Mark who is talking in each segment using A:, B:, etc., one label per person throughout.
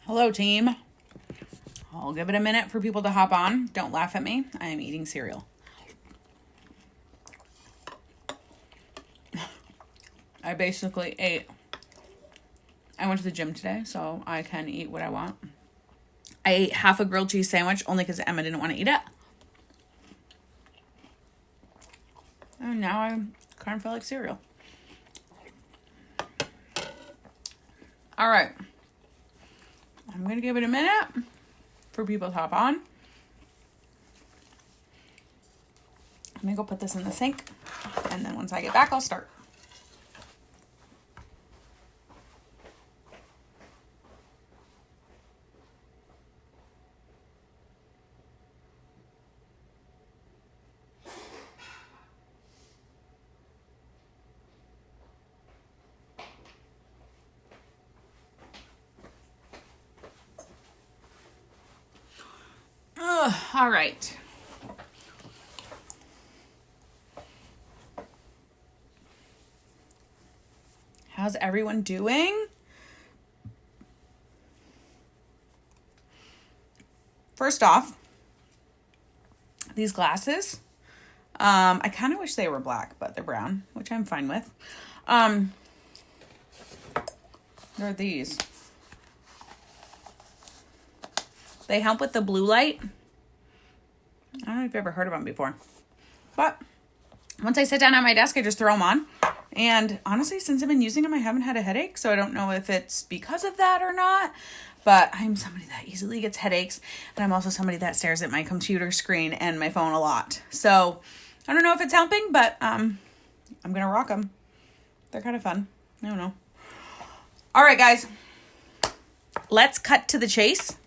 A: Hello, team. I'll give it a minute for people to hop on. Don't laugh at me. I am eating cereal. I basically ate. I went to the gym today, so I can eat what I want. I ate half a grilled cheese sandwich only because Emma didn't want to eat it. And now I kind of feel like cereal. All right. I'm going to give it a minute for people to hop on. I'm going to go put this in the sink. And then once I get back, I'll start. All right. How's everyone doing? First off, these glasses, I kind of wish they were black, but they're brown, which I'm fine with. They're these. They help with the blue light. I don't know if you've ever heard of them before. But once I sit down at my desk, I just throw them on. And honestly, since I've been using them, I haven't had a headache. So I don't know if it's because of that or not. But I'm somebody that easily gets headaches. And I'm also somebody that stares at my computer screen and my phone a lot. So I don't know if it's helping, but I'm going to rock them. They're kind of fun. I don't know. All right, guys. Let's cut to the chase.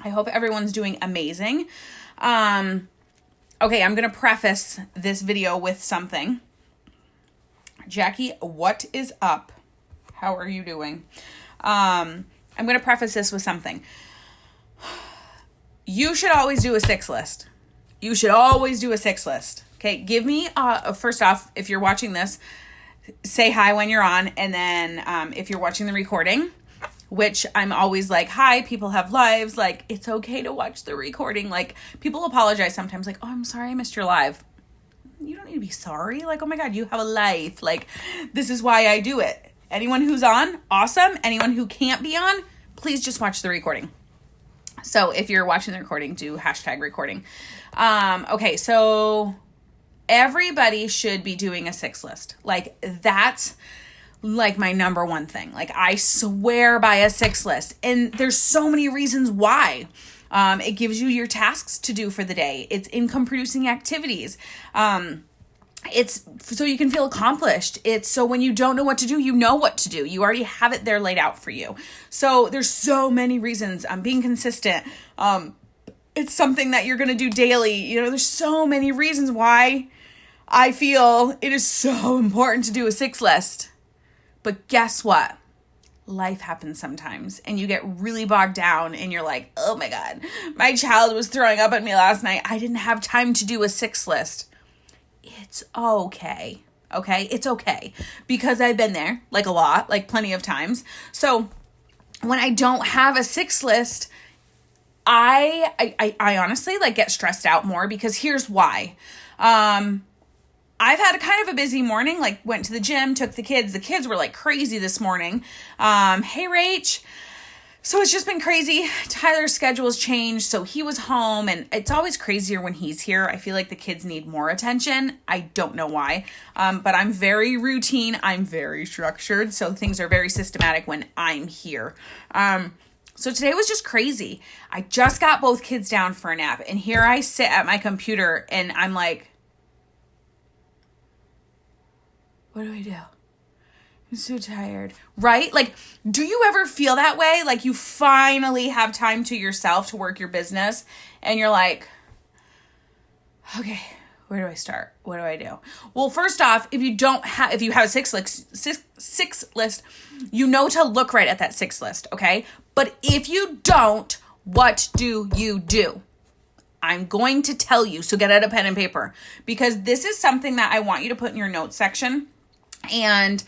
A: I hope everyone's doing amazing. Okay, I'm going to preface this video with something. Jackie, what is up? How are you doing? I'm going to preface this with something. You should always do a 6 list. You should always do a 6 list. Okay, give me, first off, if you're watching this, say hi when you're on. And then if you're watching the recording, which I'm always like, hi, people have lives. Like, it's okay to watch the recording. Like, people apologize sometimes. Like, oh, I'm sorry I missed your live. You don't need to be sorry. Like, oh my God, you have a life. Like, this is why I do it. Anyone who's on, awesome. Anyone who can't be on, please just watch the recording. So if you're watching the recording, do hashtag recording. Okay, so everybody should be doing a 6 list. Like, that's like my number one thing. Like, I swear by a 6 list. And there's so many reasons why. It gives you your tasks to do for the day. It's income producing activities. It's so you can feel accomplished. It's so when you don't know what to do, you know what to do. You already have it there laid out for you. So there's so many reasons. Being consistent. It's something that you're going to do daily. You know, there's so many reasons why I feel it is so important to do a 6 list. But guess what? Life happens sometimes and you get really bogged down and you're like, oh my God, my child was throwing up at me last night. I didn't have time to do a 6 list. It's okay. Okay. It's okay because I've been there like a lot, like plenty of times. So when I don't have a 6 list, I honestly like get stressed out more because here's why. I've had a kind of a busy morning, like went to the gym, took the kids. The kids were like crazy this morning. Hey, Rach. So it's just been crazy. Tyler's schedule's changed. So he was home and it's always crazier when he's here. I feel like the kids need more attention. I don't know why. But I'm very routine. I'm very structured. So things are very systematic when I'm here. So today was just crazy. I just got both kids down for a nap and here I sit at my computer and I'm like, what do I do? I'm so tired. Right? Like, do you ever feel that way? Like you finally have time to yourself to work your business and you're like, okay, where do I start? What do I do? Well, first off, if you have a 6 list, you know to look right at that 6 list. Okay. But if you don't, what do you do? I'm going to tell you. So get out a pen and paper because this is something that I want you to put in your notes section and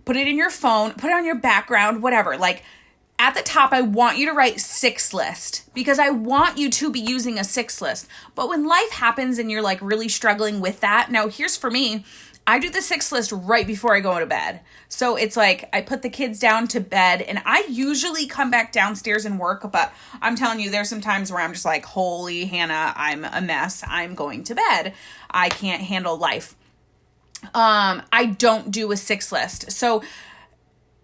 A: put it in your phone, put it on your background, whatever. Like at the top, I want you to write 6 list because I want you to be using a 6 list. But when life happens and you're like really struggling with that, now here's for me, I do the 6 list right before I go to bed. So it's like I put the kids down to bed and I usually come back downstairs and work, but I'm telling you, there's some times where I'm just like, holy Hannah, I'm a mess. I'm going to bed. I can't handle life. I don't do a 6 list. So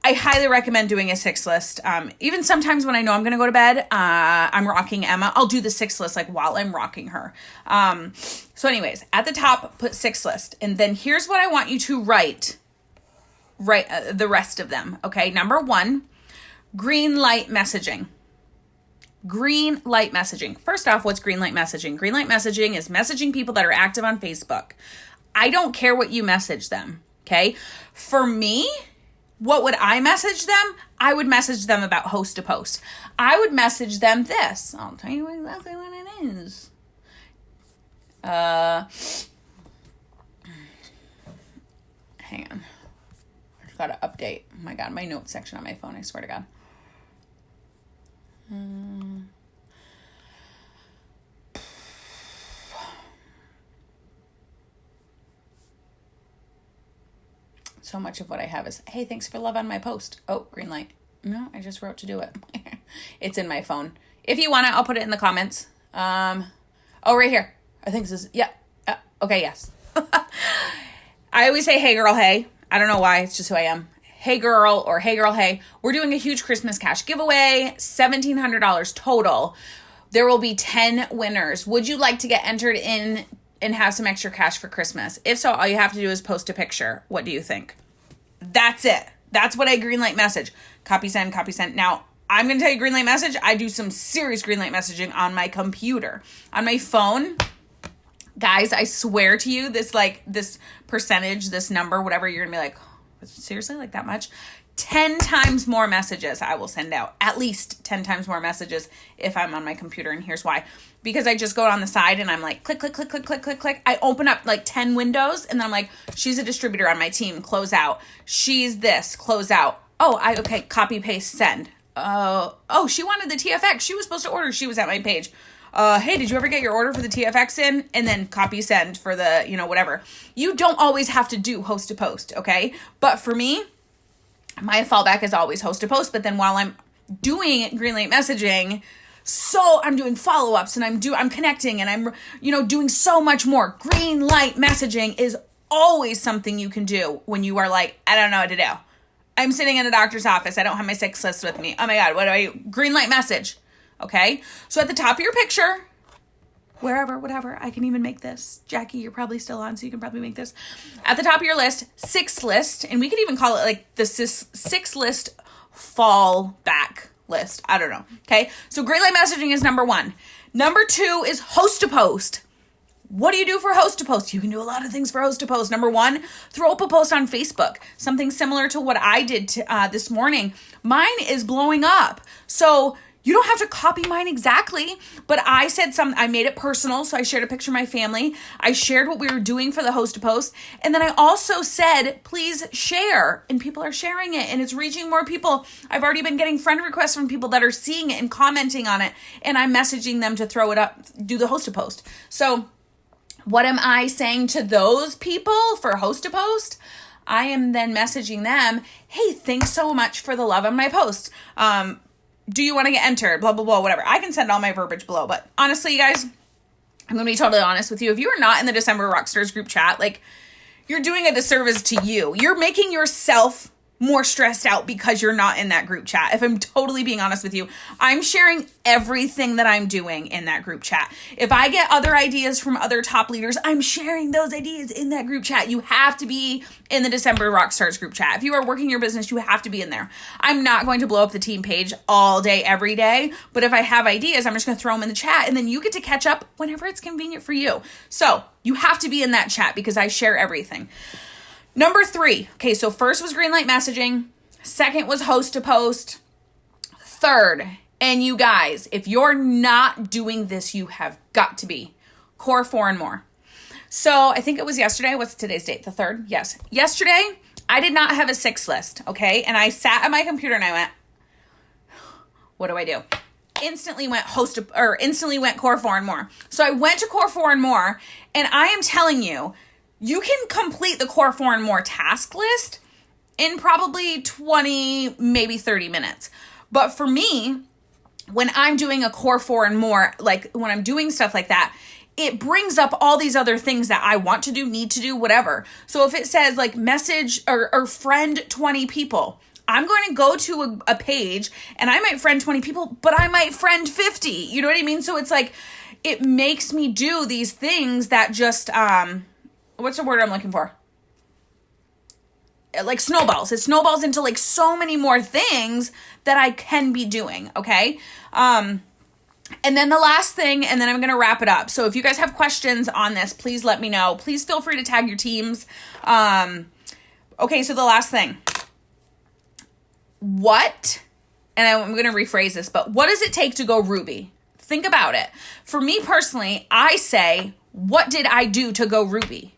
A: I highly recommend doing a 6 list. Even sometimes when I know I'm going to go to bed, I'm rocking Emma, I'll do the 6 list like while I'm rocking her. So anyways, at the top, put 6 list. And then here's what I want you to write the rest of them. Okay. Number 1, green light messaging. Green light messaging. First off, what's green light messaging? Green light messaging is messaging people that are active on Facebook. I don't care what you message them. Okay. For me, what would I message them? I would message them about host to post. I would message them this. I'll tell you exactly what it is. Hang on. I gotta update. Oh my God, my notes section on my phone, I swear to God. So much of what I have is, hey, thanks for love on my post. Oh, green light. No, I just wrote to do it. It's in my phone. If you want it, I'll put it in the comments. Oh, right here. I think this is, yeah. Okay, yes. I always say, hey, girl, hey. I don't know why. It's just who I am. Hey, girl, or hey, girl, hey. We're doing a huge Christmas cash giveaway, $1,700 total. There will be 10 winners. Would you like to get entered in and have some extra cash for Christmas? If so, all you have to do is post a picture. What do you think? That's it. That's what I greenlight message. Copy, send, copy, send. Now, I'm going to tell you greenlight message. I do some serious greenlight messaging on my computer. On my phone, guys, I swear to you, this percentage, this number, whatever, you're going to be like, seriously, like that much? 10 times more messages I will send out. At least 10 times more messages if I'm on my computer. And here's why. Because I just go on the side and I'm like, click, click, click, click, click, click, click. I open up like 10 windows and then I'm like, she's a distributor on my team, close out. She's this, close out. Oh, okay, copy, paste, send. Oh, she wanted the TFX. She was supposed to order. She was at my page. Hey, did you ever get your order for the TFX in? And then copy, send for the, whatever. You don't always have to do host to post, okay? But for me, my fallback is always host to post. But then while I'm doing greenlight messaging, so I'm doing follow-ups and I'm connecting and I'm, doing so much more. Green light messaging is always something you can do when you are like, I don't know what to do. I'm sitting in a doctor's office. I don't have my 6 list with me. Oh my God, what do I do? Green light message. Okay. So at the top of your picture, wherever, whatever, I can even make this. Jackie, you're probably still on, so you can probably make this. At the top of your list, 6 list, and we could even call it like the 6 list fall back list. I don't know. Okay. So green light messaging is number 1. Number 2 is host to post. What do you do for host to post? You can do a lot of things for host to post. Number 1, throw up a post on Facebook. Something similar to what I did this morning. Mine is blowing up. So you don't have to copy mine exactly, but I said I made it personal. So I shared a picture of my family. I shared what we were doing for the host to post. And then I also said, please share. And people are sharing it and it's reaching more people. I've already been getting friend requests from people that are seeing it and commenting on it. And I'm messaging them to throw it up, do the host to post. So what am I saying to those people for host to post? I am then messaging them, hey, thanks so much for the love on my post. Do you want to get entered? Blah, blah, blah, whatever. I can send all my verbiage below. But honestly, you guys, I'm going to be totally honest with you. If you are not in the December Rockstars group chat, like, you're doing a disservice to you. You're making yourself more stressed out because you're not in that group chat. If I'm totally being honest with you, I'm sharing everything that I'm doing in that group chat. If I get other ideas from other top leaders, I'm sharing those ideas in that group chat. You have to be in the December Rockstars group chat. If you are working your business, you have to be in there. I'm not going to blow up the team page all day, every day. But if I have ideas, I'm just going to throw them in the chat and then you get to catch up whenever it's convenient for you. So you have to be in that chat because I share everything. Number 3. Okay, so first was green light messaging. Second was host to post. Third, and you guys, if you're not doing this, you have got to be core 4 and more. So I think it was yesterday. What's today's date? The 3rd? Yes. Yesterday, I did not have a 6 list, okay? And I sat at my computer and I went, What do? Instantly went instantly went Core 4 and More. So I went to Core 4 and More, and I am telling you, you can complete the Core 4 and More task list in probably 20, maybe 30 minutes. But for me, when I'm doing a Core 4 and More, like when I'm doing stuff like that, it brings up all these other things that I want to do, need to do, whatever. So if it says like message or friend 20 people, I'm going to go to a page and I might friend 20 people, but I might friend 50. You know what I mean? So it's like, it makes me do these things that just, what's the word I'm looking for? Like snowballs. It snowballs into like so many more things that I can be doing. Okay. And then the last thing, and then I'm going to wrap it up. So if you guys have questions on this, please let me know. Please feel free to tag your teams. Okay. So the last thing. What, and I'm going to rephrase this, but what does it take to go Ruby? Think about it. For me personally, I say, what did I do to go Ruby?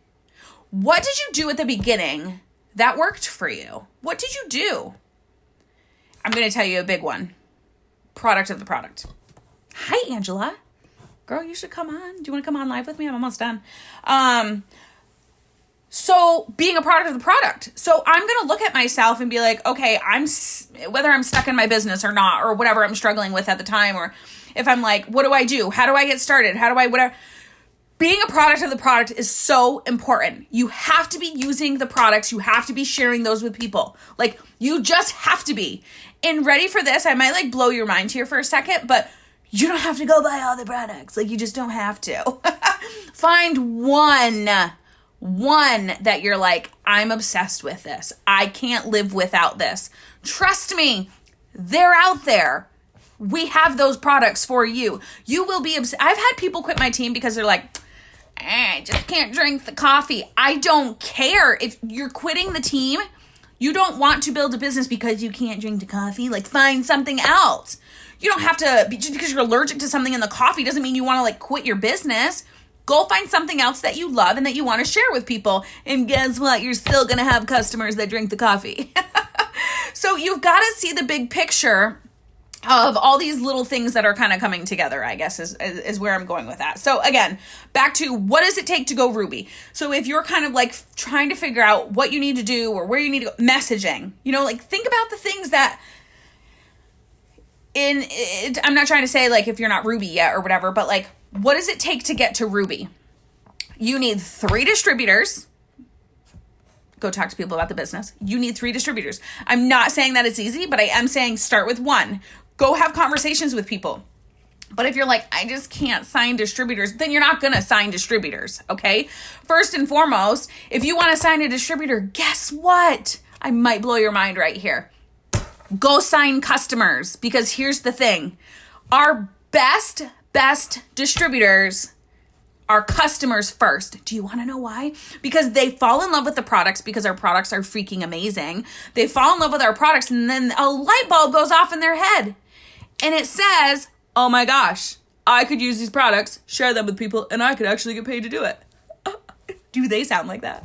A: What did you do at the beginning that worked for you? What did you do? I'm going to tell you a big one. Product of the product. Hi, Angela. Girl, you should come on. Do you want to come on live with me? I'm almost done. So being a product of the product. So I'm going to look at myself and be like, okay, whether I'm stuck in my business or not, or whatever I'm struggling with at the time, or if I'm like, what do I do? How do I get started? Whatever. Being a product of the product is so important. You have to be using the products. You have to be sharing those with people. Like, you just have to be. And ready for this, I might like blow your mind here for a second, but you don't have to go buy all the products. Like, you just don't have to. Find one that you're like, I'm obsessed with this. I can't live without this. Trust me, they're out there. We have those products for you. You will be obsessed. I've had people quit my team because they're like, I just can't drink the coffee. I don't care. If you're quitting the team, you don't want to build a business because you can't drink the coffee. Like, find something else. You don't have to, just because you're allergic to something in the coffee doesn't mean you want to like quit your business. Go find something else that you love and that you want to share with people. And guess what? You're still going to have customers that drink the coffee. So you've got to see the big picture of all these little things that are kind of coming together, I guess, is where I'm going with that. So again, back to what does it take to go Ruby? So if you're kind of like trying to figure out what you need to do or where you need to go, messaging, like think about the things that I'm not trying to say like if you're not Ruby yet or whatever, but like, what does it take to get to Ruby? You need 3 distributors. Go talk to people about the business. You need 3 distributors. I'm not saying that it's easy, but I am saying start with 1. Go have conversations with people. But if you're like, I just can't sign distributors, then you're not going to sign distributors, okay? First and foremost, if you want to sign a distributor, guess what? I might blow your mind right here. Go sign customers, because here's the thing. Our best distributors are customers first. Do you want to know why? Because they fall in love with the products because our products are freaking amazing. They fall in love with our products and then a light bulb goes off in their head. And it says, oh my gosh, I could use these products, share them with people, and I could actually get paid to do it. Do they sound like that?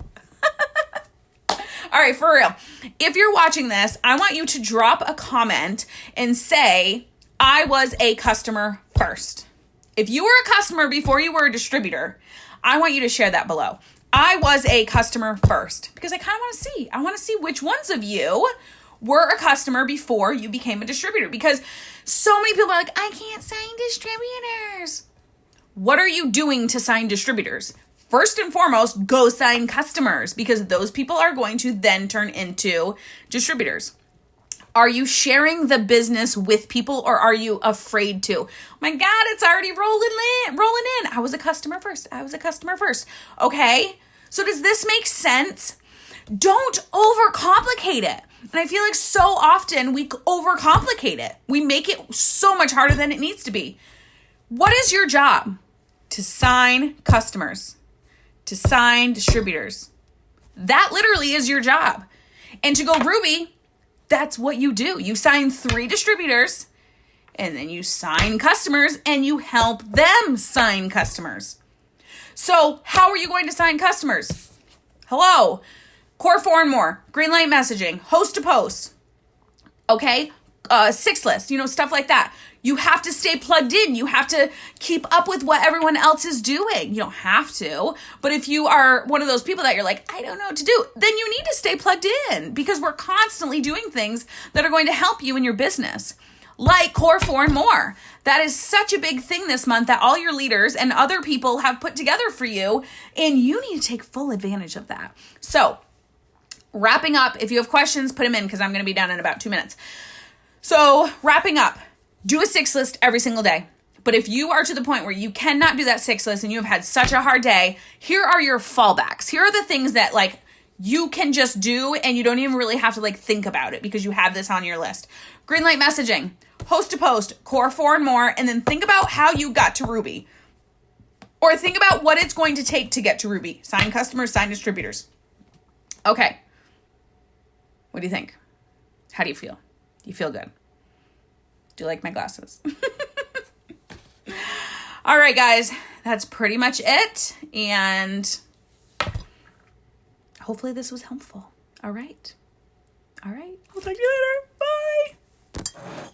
A: All right, for real. If you're watching this, I want you to drop a comment and say, I was a customer first. If you were a customer before you were a distributor, I want you to share that below. I was a customer first, because I kind of want to see. I want to see which ones of you were a customer before you became a distributor, because so many people are like, I can't sign distributors. What are you doing to sign distributors? First and foremost, go sign customers, because those people are going to then turn into distributors. Are you sharing the business with people, or are you afraid to? Oh my God, it's already rolling in. I was a customer first. Okay. So does this make sense? Don't overcomplicate it. And I feel like so often we overcomplicate it. We make it so much harder than it needs to be. What is your job? To sign customers, to sign distributors. That literally is your job. And to go Ruby, that's what you do. You sign 3 distributors, and then you sign customers, and you help them sign customers. So how are you going to sign customers? Hello, Core 4 and More, green light messaging, host to post. Okay, six list, stuff like that. You have to stay plugged in. You have to keep up with what everyone else is doing. You don't have to, but if you are one of those people that you're like, I don't know what to do, then you need to stay plugged in, because we're constantly doing things that are going to help you in your business, like Core 4 and more. That is such a big thing this month that all your leaders and other people have put together for you, and you need to take full advantage of that. So wrapping up, if you have questions, put them in, because I'm going to be done in about 2 minutes. So wrapping up, do a six list every single day. But if you are to the point where you cannot do that six list and you have had such a hard day, here are your fallbacks. Here are the things that you can just do, and you don't even really have to think about it, because you have this on your list. Green light messaging, host to post, Core 4 and more, and then think about how you got to Ruby. Or think about what it's going to take to get to Ruby. Sign customers, sign distributors. Okay. What do you think? How do you feel? Do you feel good? Do you like my glasses? All right, guys, that's pretty much it. And hopefully this was helpful. All right. I'll talk to you later. Bye.